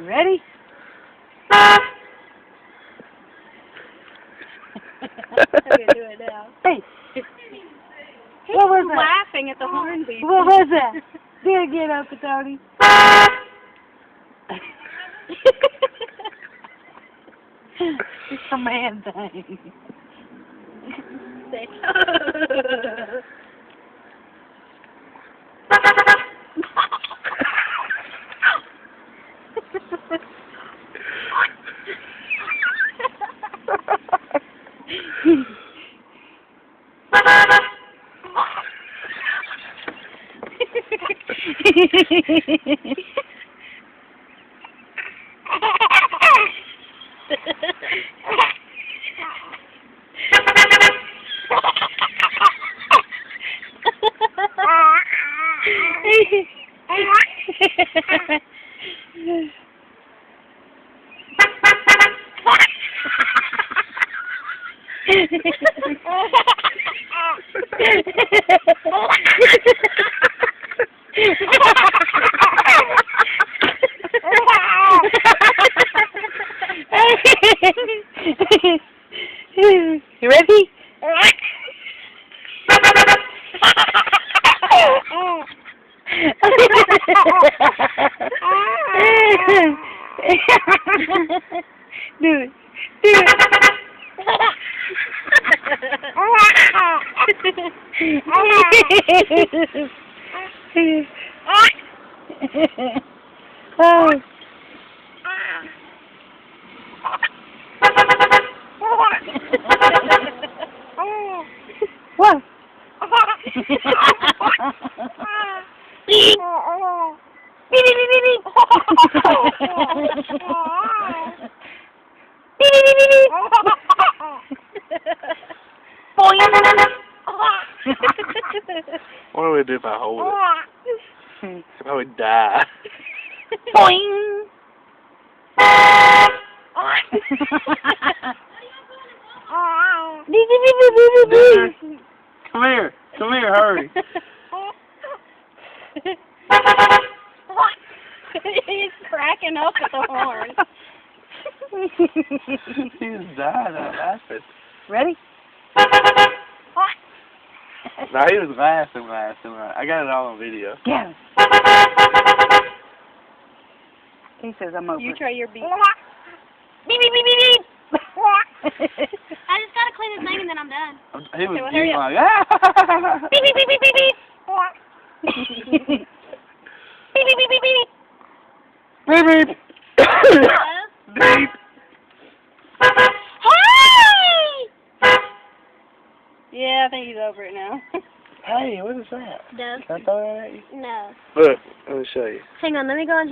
Ready? Okay, do it now. Hey, He's what was that? laughing at the horn beep. What was that? Do it again, Uncle Tony. It's a man thing. Say, You ready? Do it. Do it. Oh. What? Beep. Beep, beep, beep, beep, beep. Beep, beep, beep, beep, beep. Boing. What would I do if I hold it? If I would die. Boing. Beep, beep, beep, beep, beep, beep. Come here. Come here, hurry. He's cracking up at the horn. He just died out laughing. Ready? No, he was laughing. I got it all on video. Yeah. He says I'm over. You try your beat. Beep, beep, beep, beep, beep. I just gotta clean his name and then I'm done. He was Okay, well, hurry up. like, ah! Beep, beep, beep, beep, beep, beep. Beep, beep, beep, beep, beep, beep. Beep, beep. Beep. Hey! Yeah, I think he's over it now. Hey, what is that? No. Can I throw that at you? No. Look, let me show you. Hang on, let me go on